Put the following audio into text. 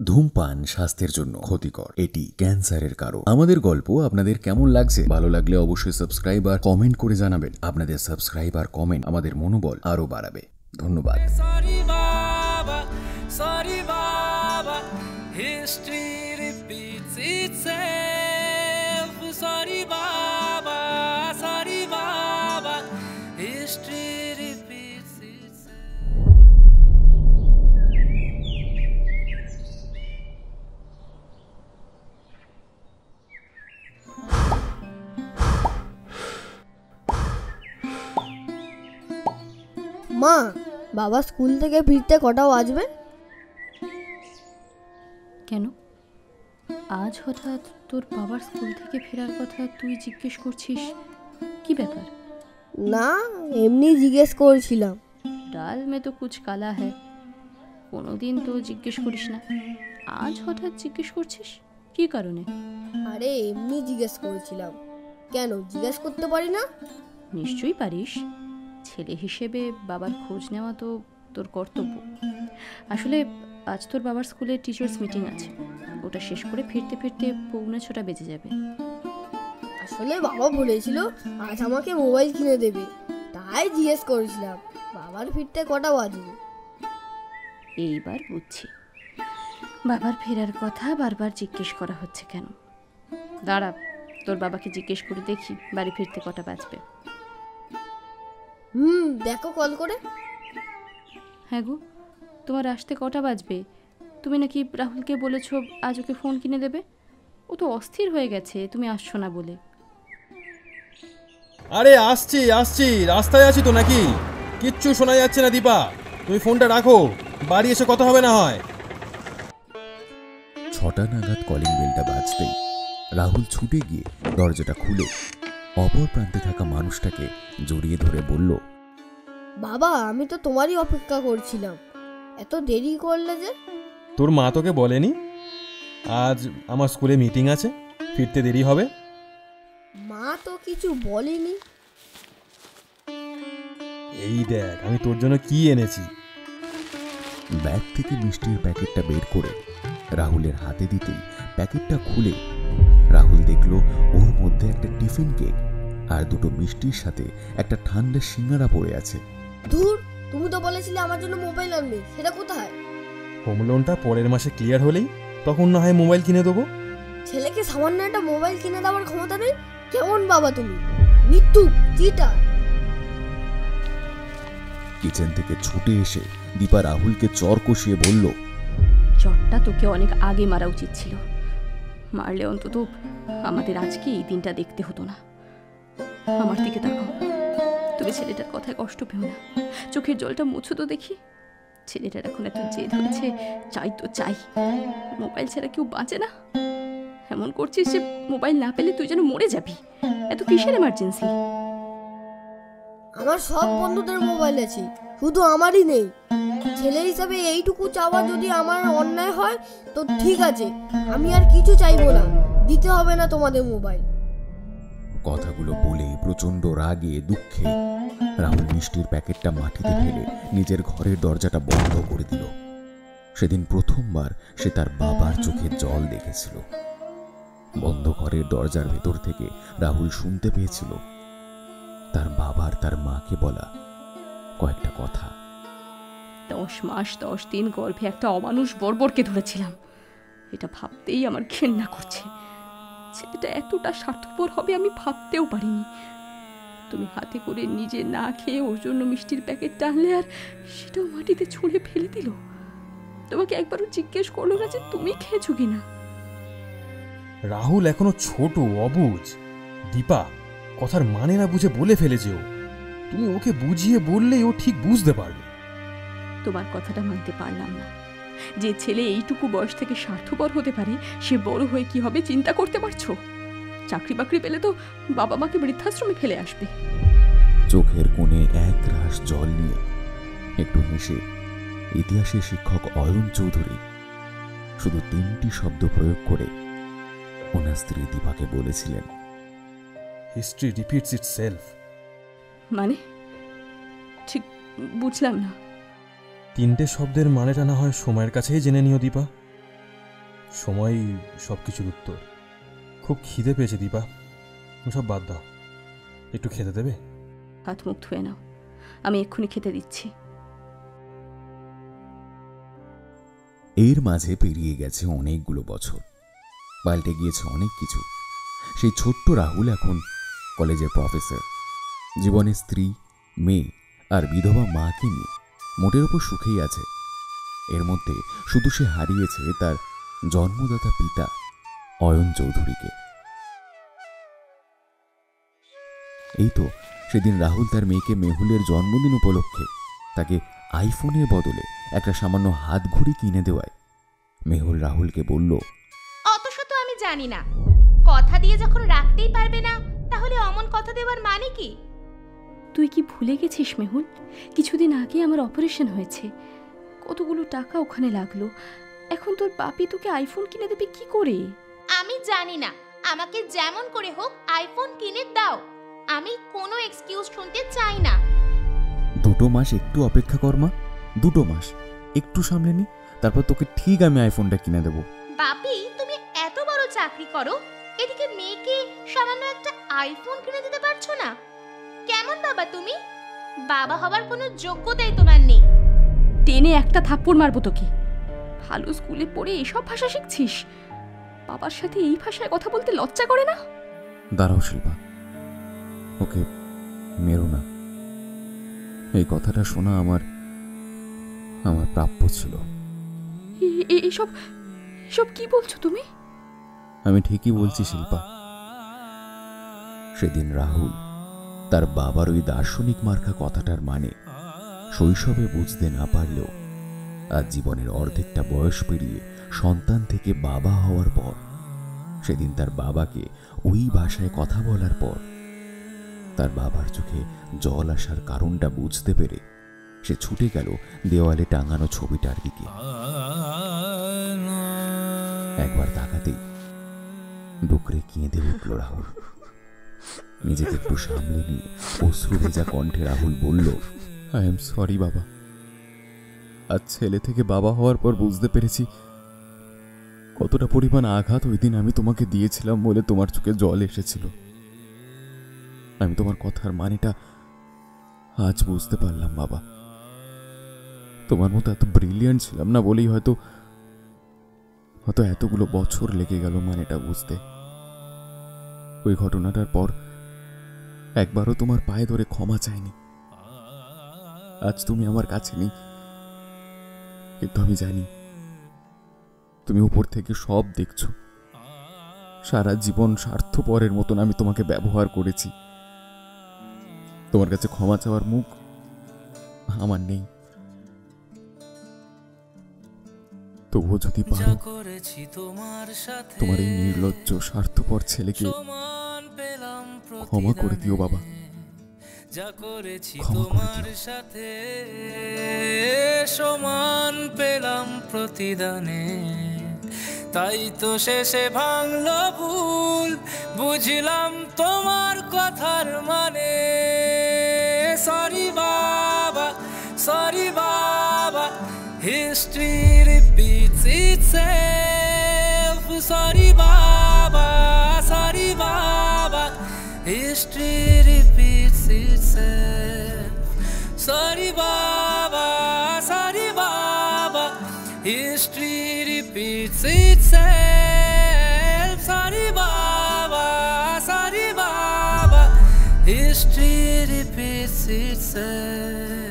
ধূমপান স্বাস্থ্যের জন্য ক্ষতিকর, এটি ক্যান্সারের কারণ। আমাদের গল্প আপনাদের কেমন লাগছে? ভালো লাগলে অবশ্যই সাবস্ক্রাইব আর কমেন্ট করে জানাবেন। আপনাদের সাবস্ক্রাইব আর কমেন্ট আমাদের মনোবল আরো বাড়াবে। ধন্যবাদ। মা, বাবা স্কুল থেকে ফিরতে কটা বাজবে? কেন আজ হঠাৎ তোর বাবার স্কুল থেকে ফেরার কথা তুই জিজ্ঞেস করছিস? কি ব্যাপার? না, এমনি জিজ্ঞেস করছিলাম। ডাল মে তো কুছ কালা হ্যায়, কোনোদিন তো জিজ্ঞেস করিস না, আজ হঠাৎ জিজ্ঞেস করছিস কি কারণে? আরে এমনি জিজ্ঞেস করেছিলাম। কেন জিজ্ঞেস করতে পারি না? নিশ্চয়ই পারিস, ছেলে হিসেবে বাবার খোঁজ নেওয়া তো তোর কর্তব্য। আসলে আজ তোর বাবার স্কুলে টিচার্স মিটিং আছে, ওটা শেষ করে ফিরতে ফিরতে 6:45 বেজে যাবে। আসলে বাবা বলেছিল আজ আমাকে মোবাইল কিনে দেবে, তাই জিজ্ঞেস করেছিলাম বাবার ফিরতে কটা বাজবে। এইবার বুঝছি বাবার ফেরার কথা বারবার জিজ্ঞেস করা হচ্ছে কেন। দাঁড়া, তোর বাবাকে জিজ্ঞেস করে দেখি বাড়ি ফিরতে কটা বাজবে। দেখো কল করে। হ্যাঁ গো, তোমার আসতে কটা বাজবে? তুমি নাকি রাহুলকে বলেছ আজ ওকে ফোন কিনে দেবে। ও তো অস্থির হয়ে গেছে তুমি আসছো না বলে। আরে আসছি আসছি, রাস্তায় আছি তো। নাকি কিচ্ছু শোনা যাচ্ছে না দীপা, তুমি ফোনটা রাখো, বাড়ি এসে কথা হবে না হয়। 6টা নাগাদ কলিং বেলটা বাজতেই রাহুল ছুটে গিয়ে দরজাটা খুলে অপর প্রান্তে থাকা মানুষটাকে জড়িয়ে ধরে বলল, বাবা আমি তো তোমারই অপেক্ষা করছিলাম, এত দেরি করলে যে? তোর মা তোকে বলেনি আজ আমার স্কুলে মিটিং আছে, ফিরতে দেরি হবে? মা তো কিছু বলেনি। এই দেখ আমি তোর জন্য কি এনেছি। ব্যাগ থেকে মিষ্টির প্যাকেটটা বের করে রাহুলের হাতে দিতেই প্যাকেটটা খুলে রাহুল দেখল ওর মধ্যে একটা টিফিন কেক আর দুটো মিষ্টির সাথে একটা ঠান্ডা সিঙ্গারা পড়ে আছে। ধুর, তুমি তো বলেছিলে আমার জন্য মোবাইল আনবে, সেটা কোথায়? হোম লোনটা পরের মাসে ক্লিয়ার হলেই তখন না হয় মোবাইল কিনে দেবো। ছেলেকে সামান্য একটা মোবাইল কিনে দেওয়ার ক্ষমতা নেই? কেমন বাবা তুমি, মৃত্যু চিটার। কিচেন থেকে ছুটে এসে দীপা রাহুলকে চর কষিয়ে বলল, চটটা তোকে অনেক আগে মারা উচিত ছিল, মারলে অন্তত আমাদের আজকে এই দিনটা দেখতে হতো না। আমার দিকে তাকাও, তুমি ছেলেটার কথায় কষ্ট পেও না, চোখের জলটা মুছো তো দেখি। ছেলেটার এখন এত জেদ হয়েছে, চাই তো চাই, মোবাইল ছাড়া কেউ বাঁচে না। এমন করছিস যে মোবাইল না পেলে তুই যেন মরে যাবি। এত কিসের এমার্জেন্সি? আমার সব বন্ধুদের মোবাইল আছে, শুধু আমারই নেই। ছেলে হিসাবে এইটুকু চাওয়া যদি আমার অন্যায় হয় তো ঠিক আছে, আমি আর কিছু চাইবো না, দিতে হবে না তোমাদের মোবাইল। কথাগুলো বলে প্রচন্ড রাগে দুঃখে রাহুল মিষ্টির প্যাকেটটা মাটিতে ফেলে নিজের ঘরের দরজাটা বন্ধ করে দিল। সেদিন প্রথমবার সে তার বাবার চোখে জল দেখেছিল। বন্ধ ঘরের দরজার ভেতর থেকে রাহুল শুনতে পেয়েছিল তার বাবার তার মাকে বলা কয়েকটা কথা। 10 মাস 10 দিন গর্ভে একটা অমানুষ বর্বরকে ধরেছিলাম, এটা ভাবতেই আমার ঘেন্না করছে। ছেলেটা এতটা স্বার্থপর হবে আমি ভাবতেও পারিনি। তুমি হাতে করে নিজে না খেয়ে ওর জন্য মিষ্টির প্যাকেটটা আনলে আর সেটাও মাটিতে ছুঁড়ে ফেলে দিল। তোমাকে একবারও জিজ্ঞেস করলো না যে তুমি খেয়েছো কিনা? রাহুল এখনো ছোট অবুঝ, দীপা কথার মানে না বুঝে বলে ফেলেছে ও। তুমি ওকে বুঝিয়ে বললেই ও ঠিক বুঝতে পারবে। তোমার কথাটা মানতে পারলাম না। যে ছেলে এইটুকু বয়স থেকে স্বার্থপর হতে পারে সে বড় হয়ে কি হবে চিন্তা করতে পারছো? চাকরি বাকরি পেলে তো বাবা মাকে বৃদ্ধাশ্রমে ফেলে আসবে। চোখের কোণে এক গ্লাস জল নিয়ে একটু হেসে ইতিহাসের শিক্ষক অয়ন চৌধুরী শুধু 3টি শব্দ প্রয়োগ করে ওনার স্ত্রী দীপাকে বলেছিলেন, হিস্ট্রি রিপিটস ইটসেলফ। মানে ঠিক বুঝলাম না। 3টে শব্দের মানেটা না হয় সময়ের কাছেই জেনে নিও দীপা। সময় সব কিছুর উত্তর। খুব খিদে পেয়েছে দীপা, সব বাদ দাও, একটু খেতে দেবে? হাত মুখ ধুয়ে নাও, আমি এক্ষুনি খেতে দিচ্ছি। এর মাঝে পেরিয়ে গেছে অনেকগুলো বছর, পাল্টে গিয়েছে অনেক কিছু। সেই ছোট্ট রাহুল এখন কলেজের প্রফেসর, জীবনে স্ত্রী, মেয়ে আর বিধবা মাকে নিয়ে মোটের ওপর সুখেই আছে। এর মধ্যে শুধু সে হারিয়েছে তার জন্মদাতা পিতা অয়ন চৌধুরীকে। এই তো সেদিন রাহুল তার মেয়েকে মেহুলের জন্মদিন উপলক্ষে তাকে আইফোনের বদলে একটা সামান্য হাত ঘড়ি কিনে দেওয়ায় মেহুল রাহুলকে বলল, অত শত আমি জানি না, কথা দিয়ে যখন রাখতেই পারবে না তাহলে অমন কথা দেওয়ার মানে কি? তুই কি ভুলে গেছিস মেহুল, কিছুদিন আগে আমার অপারেশন হয়েছে, কতগুলো টাকা ওখানে লাগলো। এখন তোর বাপি তোকে আইফোন কিনে দেবে কি করে? আমি জানি না, আমাকে যেমন করে হোক আইফোন কিনে দাও। আমি কোনো এক্সকিউজ শুনতে চাই না। 2 মাস একটু অপেক্ষা কর মা, 2 মাস একটু সামনে নি, তারপর তোকে ঠিক আমি আইফোনটা কিনে দেবো। বাপি, তুমি এত বড় চাকরি করো, এদিকে মেয়েকে সামান্য একটা আইফোন কিনে দিতে পারছো না? কেমন বাবা তুমি? বাবা হবার কোনো যোগ্যতাই তোমার নেই। টেনে একটা থাপ্পড় মারবো তোকে। ভালো স্কুলে পড়ে এসব ভাষা শিখছিস, বাবার সাথে এই ভাষায় কথা বলতে লজ্জা করে না? দাঁড়াও শিল্পা, ওকে মেরো না। এই কথাটা শোনা আমার প্রাপ্য ছিল। এসব এসব কি বলছো তুমি? আমি ঠিকই বলছি শিল্পা। সেদিন রাহুল তার বাবার ওই দার্শনিক মার্কা কথাটার মানে শৈশবে বুঝতে না পারলেও আজ জীবনের অর্ধেকটা বয়স পেরিয়ে সন্তান থেকে বাবা হওয়ার পর, সেদিন তার বাবাকে ওই ভাষায় কথা বলার পর তার বাবার চোখে জল আসার কারণটা বুঝতে পেরে সে ছুটে গেল দেওয়ালে টাঙানো ছবিটার দিকে। একবার তাকাতেই ডুকরে কেঁদে উঠল রাহুল। নিজেকে একটু সামলে নিয়ে অশ্রু ভেজা কণ্ঠে রাহুল বলল, আই এম সরি বাবা। আজ ছেলে থেকে বাবা হওয়ার পর বুঝতে পেরেছি কতটা পরিমাণ আঘাত ওই দিন আমি তোমাকে দিয়েছিলাম বলে তোমার চোখে জল এসেছিল। আমি তোমার কথার মানেটা আজ বুঝতে পারলাম বাবা। তোমার মতো এত ব্রিলিয়ান্ট ছিলাম না বলেই হয়তো এতগুলো বছর লেগে গেল মানেটা বুঝতে। ওই ঘটনাটার পর একবারও তোমার পায়ে ধরে ক্ষমা চাইনি। আজ তুমি আমার কাছে নেই, কিন্তু আমি জানি তুমি উপর থেকে সব দেখছো। সারা জীবন স্বার্থপরের মতন আমি তোমাকে ব্যবহার করেছি। তোমার কাছে ক্ষমা চাওয়ার মুখ আমার নেই। তবুও যদি পারো তোমার এই নির্লজ্জ স্বার্থপর ছেলেকে ক্ষমা করে দিও বাবা, ক্ষমা করে সাথে সমান পেলাম প্রতিদানে। তাই তো শেষে ভাঙলো ভুল, বুঝলাম তোমার কথার মানে। সরি বাবা, সরি বাবা, হিস্ট্রি রিপিটস ইটসেলফ। সরি বাবা, সরি বাবা, হিস্ট্রি রিপিটস ইটসেলফ। সরি বাবা, সরি বাবা, হিস্ট্রি রিপিটস ইটসেলফ। সরি বাবা, সরি বাবা, হিস্ট্রি রিপিটস ইটসেলফ।